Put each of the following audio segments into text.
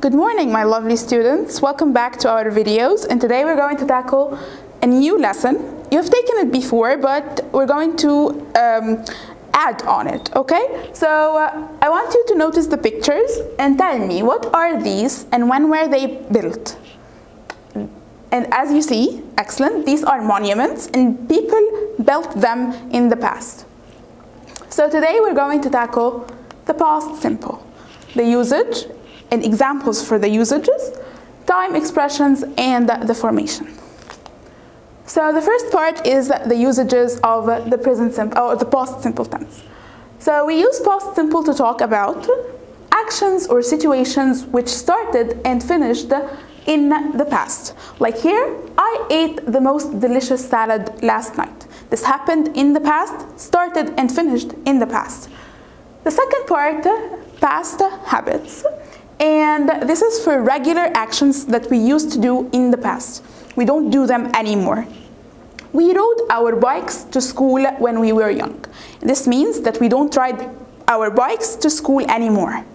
Good morning, my lovely students. Welcome back to our videos, and today we're going to tackle a new lesson. You have taken it before, but we're going to add on it, okay? So I want you to notice the pictures and tell me what are these and when were they built? And as you see, excellent, these are monuments and people built them in the past. So today we're going to tackle the past simple, the usage and examples for the usages, time expressions, and the formation. So the first part is the usages of the present simple or the past simple tense. So we use past simple to talk about actions or situations which started and finished in the past. Like here, I ate the most delicious salad last night. This happened in the past, started and finished in the past. The second part, past habits. And this is for regular actions that we used to do in the past. We don't do them anymore. We rode our bikes to school when we were young. This means that we don't ride our bikes to school anymore.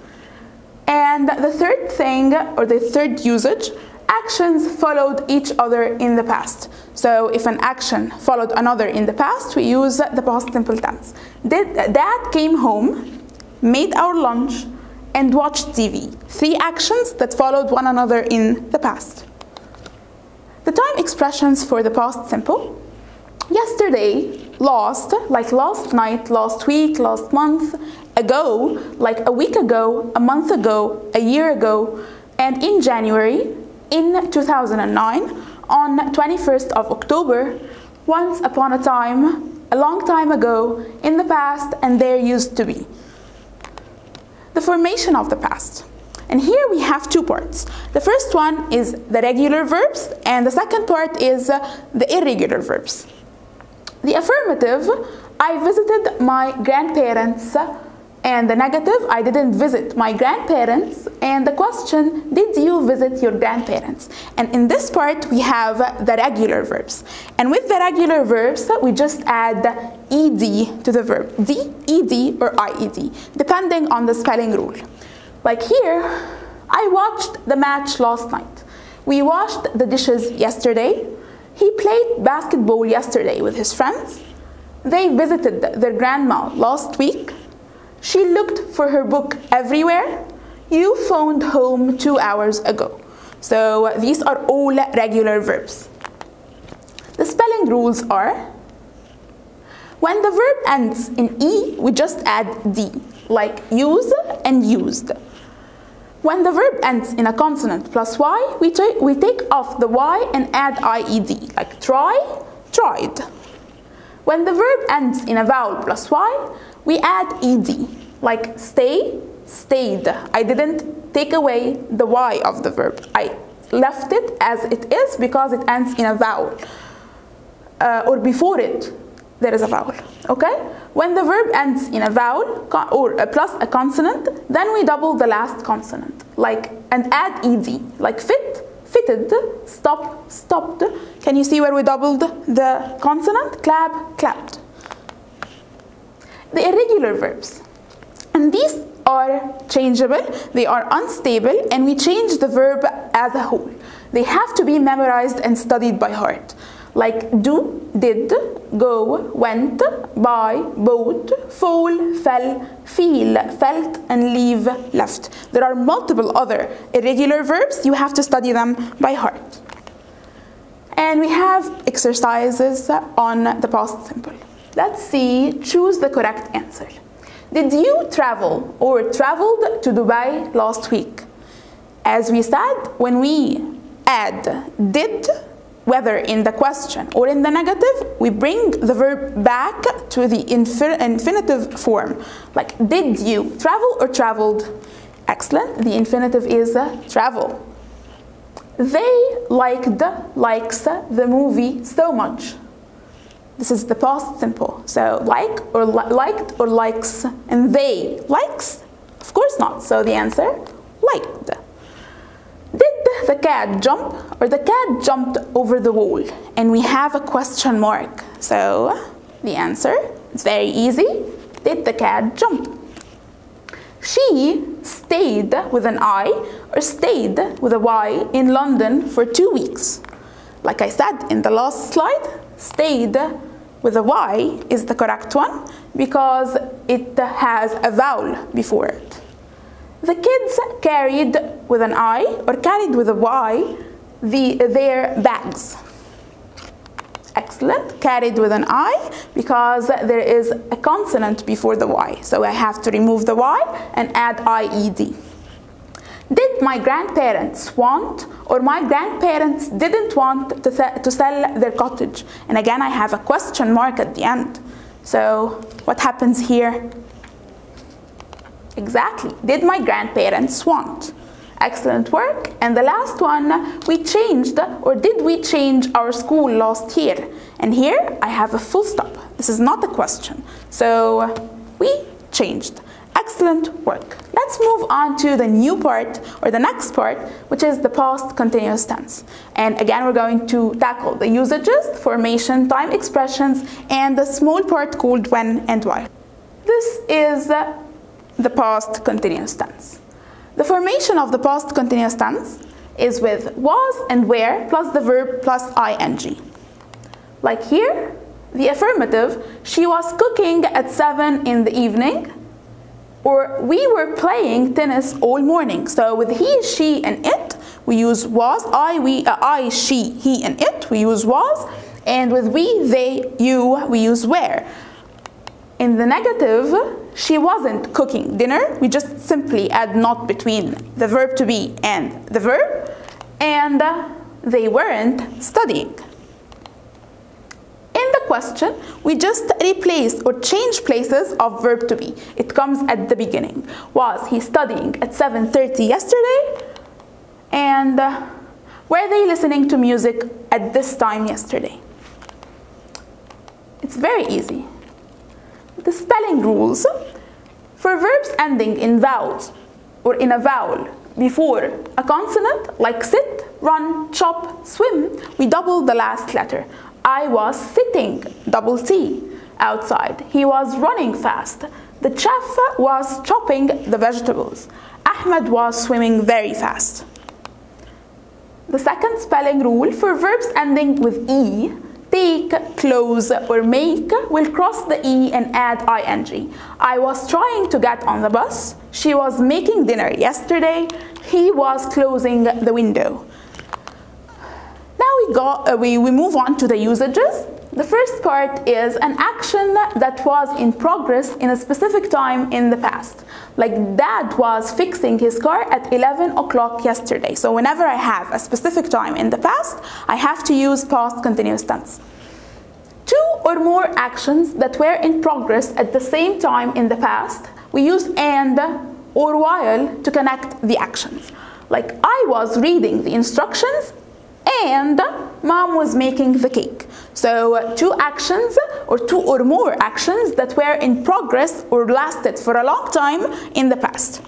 And the third thing, or the third usage, actions followed each other in the past. So if an action followed another in the past, we use the past simple tense. Dad came home, made our lunch, and watched TV. Three actions that followed one another in the past. The time expressions for the past simple. Yesterday, last, like last night, last week, last month, ago, like a week ago, a month ago, a year ago, and in January, in 2009, on 21st of October, once upon a time, a long time ago, in the past, and there used to be. The formation of the past. And here we have two parts. The first one is the regular verbs, and the second part is the irregular verbs. The affirmative, I visited my grandparents, and the negative, I didn't visit my grandparents, and the question, did you visit your grandparents? And in this part, we have the regular verbs. And with the regular verbs, we just add ed to the verb, d, ed, or ied, depending on the spelling rule. Like here, I watched the match last night. We washed the dishes yesterday. He played basketball yesterday with his friends. They visited their grandma last week. She looked for her book everywhere. You phoned home 2 hours ago. So these are all regular verbs. The spelling rules are, when the verb ends in E, we just add D, like use and used. When the verb ends in a consonant plus Y, we take off the Y and add IED, like try, tried. When the verb ends in a vowel plus Y, we add ed, like stay, stayed. I didn't take away the Y of the verb. I left it as it is because it ends in a vowel. Or before it, there is a vowel, okay? When the verb ends in a vowel or plus a consonant, then we double the last consonant, like, and add ed, like fit, fitted, stop, stopped. Can you see where we doubled the consonant? Clap, clapped. The irregular verbs. And these are changeable, they are unstable, and we change the verb as a whole. They have to be memorized and studied by heart. Like do, did, go, went, buy, bought, fall, fell, feel, felt, and leave, left. There are multiple other irregular verbs. You have to study them by heart. And we have exercises on the past simple. Let's see, choose the correct answer. Did you travel or traveled to Dubai last week? As we said, when we add did, whether in the question or in the negative, we bring the verb back to the infinitive form. Like, did you travel or traveled? Excellent, the infinitive is travel. They liked, likes, the movie so much. This is the past simple. So like or liked or likes, and they likes? Of course not. So the answer, liked. Did the cat jump, or the cat jumped over the wall? And we have a question mark. So the answer is very easy. Did the cat jump? She stayed with an I or stayed with a Y in London for 2 weeks. Like I said in the last slide, stayed with a Y is the correct one because it has a vowel before it. The kids carried with an I or carried with a Y their bags. Excellent. Carried with an I because there is a consonant before the Y. So I have to remove the Y and add IED. Did my grandparents want or my grandparents didn't want to sell their cottage? And again, I have a question mark at the end. So what happens here? Exactly. Did my grandparents want? Excellent work. And the last one, we changed, or did we change our school last year? And here I have a full stop. This is not a question. So we changed. Excellent work. Let's move on to the new part, or the next part, which is the past continuous tense. And again, we're going to tackle the usages, formation, time expressions, and the small part called when and while. This is the past continuous tense. The formation of the past continuous tense is with was and were plus the verb plus ing. Like here, the affirmative, she was cooking at 7 in the evening, or we were playing tennis all morning. So with he, she, and it, we use was, I, she, he, and it, we use was, and with we, they, you, we use were. In the negative, she wasn't cooking dinner. We just simply add not between the verb to be and the verb. And they weren't studying. In the question, we just replace or change places of verb to be. It comes at the beginning. Was he studying at 7:30 yesterday? And were they listening to music at this time yesterday? It's very easy. The spelling rules. For verbs ending in vowels or in a vowel before a consonant like sit, run, chop, swim, we double the last letter. I was sitting, double T, outside. He was running fast. The chef was chopping the vegetables. Ahmed was swimming very fast. The second spelling rule for verbs ending with E, take, close, or make, will cross the E and add ing. I was trying to get on the bus. She was making dinner yesterday. He was closing the window. Now we move on to the usages. The first part is an action that was in progress in a specific time in the past. Like Dad was fixing his car at 11 o'clock yesterday. So whenever I have a specific time in the past, I have to use past continuous tense. Two or more actions that were in progress at the same time in the past, we use and or while to connect the actions. Like I was reading the instructions and Mom was making the cake. So two actions or two or more actions that were in progress or lasted for a long time in the past.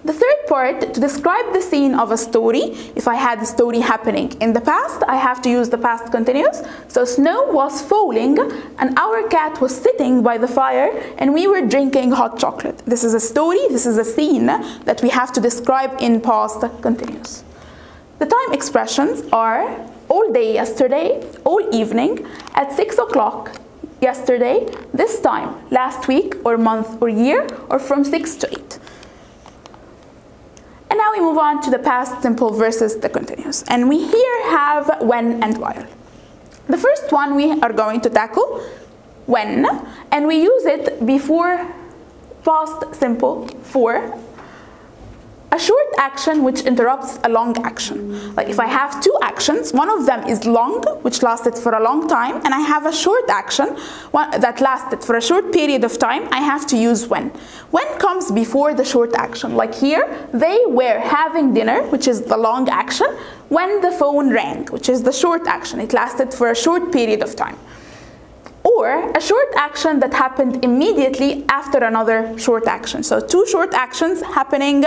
The third part, to describe the scene of a story. If I had a story happening in the past, I have to use the past continuous. So snow was falling and our cat was sitting by the fire and we were drinking hot chocolate. This is a story, this is a scene that we have to describe in past continuous. The time expressions are all day yesterday, all evening, at 6 o'clock yesterday, this time, last week or month or year, or from 6 to 8. And now we move on to the past simple versus the continuous. And we here have when and while. The first one we are going to tackle, when, and we use it before past simple for a short action which interrupts a long action. Like if I have two actions, one of them is long, which lasted for a long time, and I have a short action that lasted for a short period of time, I have to use when. When comes before the short action. Like here, they were having dinner, which is the long action, when the phone rang, which is the short action. It lasted for a short period of time. Or a short action that happened immediately after another short action. So two short actions happening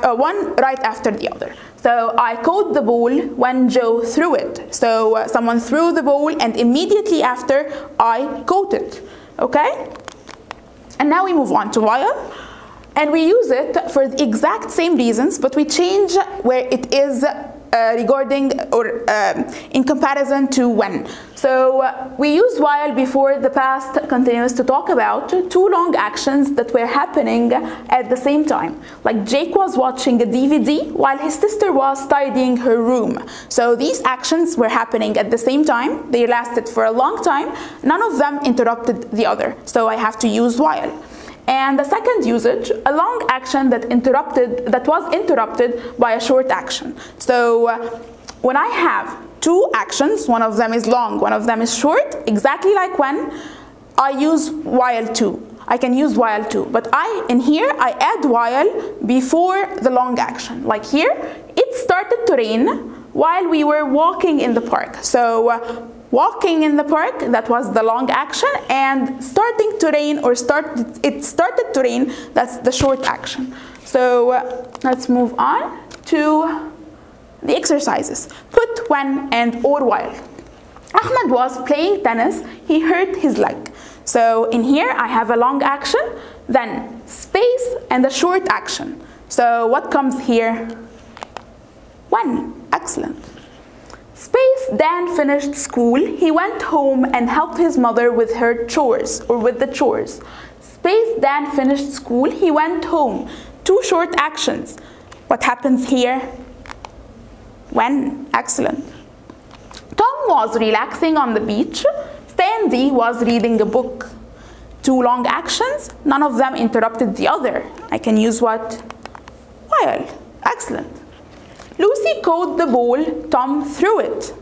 one right after the other. So I caught the ball when Joe threw it. So someone threw the ball and immediately after I caught it. Okay? And now we move on to while. And we use it for the exact same reasons, but we change where it is regarding or in comparison to when. So we use while before the past continuous to talk about two long actions that were happening at the same time. Like Jake was watching a DVD while his sister was tidying her room. So these actions were happening at the same time. They lasted for a long time. None of them interrupted the other. So I have to use while. And the second usage, a long action that was interrupted by a short action. So when I have two actions, one of them is long, one of them is short, exactly like when, I use while too. I can use while too, but in here I add while before the long action. Like here, it started to rain while we were walking in the park. So walking in the park, that was the long action, and starting to rain or it started to rain, that's the short action. So let's move on to the exercises. Put when and or while. Ahmed was playing tennis, he hurt his leg. So in here I have a long action, then space and a short action. So what comes here? When. Excellent. Space, Dan finished school, he went home and helped his mother with her chores, or with the chores. Space, Dan finished school, he went home. Two short actions. What happens here? When. Excellent. Tom was relaxing on the beach, Sandy was reading a book. Two long actions, none of them interrupted the other. I can use what? While. Excellent. Lucy caught the ball, Tom threw it.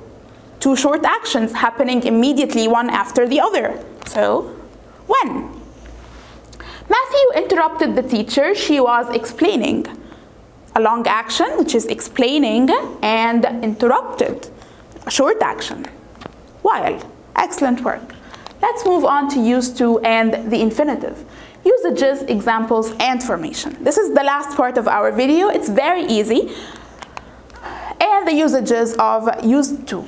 Two short actions happening immediately one after the other. So, when? Matthew interrupted the teacher, she was explaining. A long action, which is explaining, and interrupted. A short action. While. Excellent work. Let's move on to use to and the infinitive. Usages, examples, and formation. This is the last part of our video. It's very easy. And the usages of used to.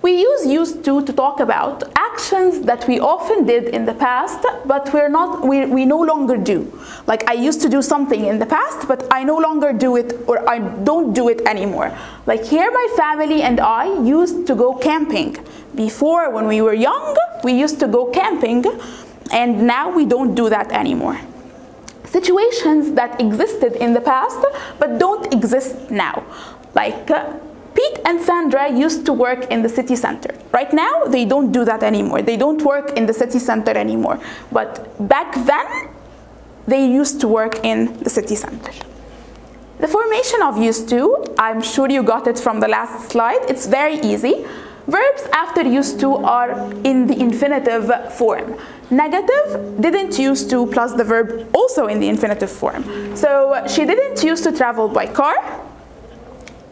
We use used to talk about actions that we often did in the past, but we no longer do. Like I used to do something in the past, but I no longer do it, or I don't do it anymore. Like here my family and I used to go camping. Before, when we were young, we used to go camping, and now we don't do that anymore. Situations that existed in the past, but don't exist now. Like Pete and Sandra used to work in the city center. Right now, they don't do that anymore. They don't work in the city center anymore. But back then, they used to work in the city center. The formation of used to, I'm sure you got it from the last slide. It's very easy. Verbs after used to are in the infinitive form. Negative, didn't used to plus the verb also in the infinitive form. So she didn't used to travel by car,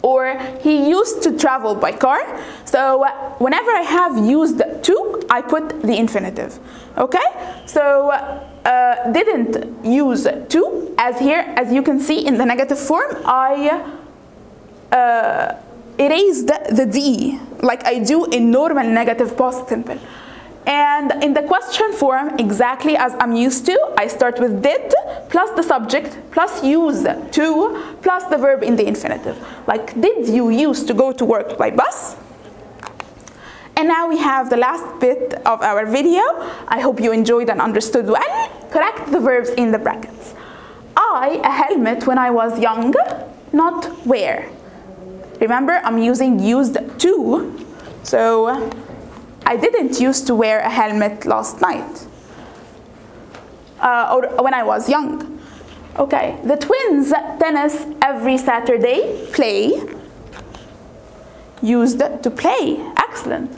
or he used to travel by car. So whenever I have used to, I put the infinitive. Okay? So didn't use to, as here, as you can see in the negative form, I erased the D, like I do in normal negative past simple. And in the question form, exactly as I'm used to, I start with did plus the subject plus use to plus the verb in the infinitive. Like, did you used to go to work by bus? And now we have the last bit of our video. I hope you enjoyed and understood well. Correct the verbs in the brackets. I, a helmet when I was young, not wear. Remember, I'm using used to, so I didn't used to wear a helmet last night, or when I was young. Okay, the twins tennis every Saturday, play, used to play, excellent.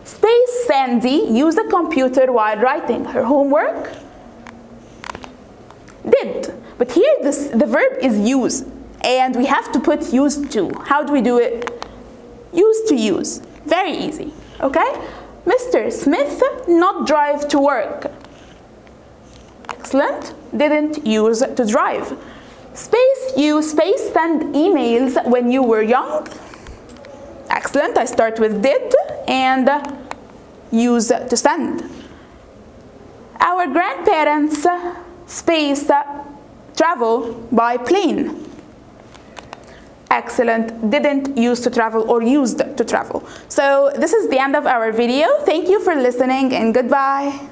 Space Sandy used a computer while writing her homework, did. But here the verb is use, and we have to put used to. How do we do it? Used to use, very easy, okay? Mr. Smith not drive to work. Excellent. Didn't use to drive. Space you space send emails when you were young. Excellent. I start with did and use to send. Our grandparents space travel by plane. Excellent. Didn't used to travel or used to travel. So this is the end of our video. Thank you for listening and goodbye.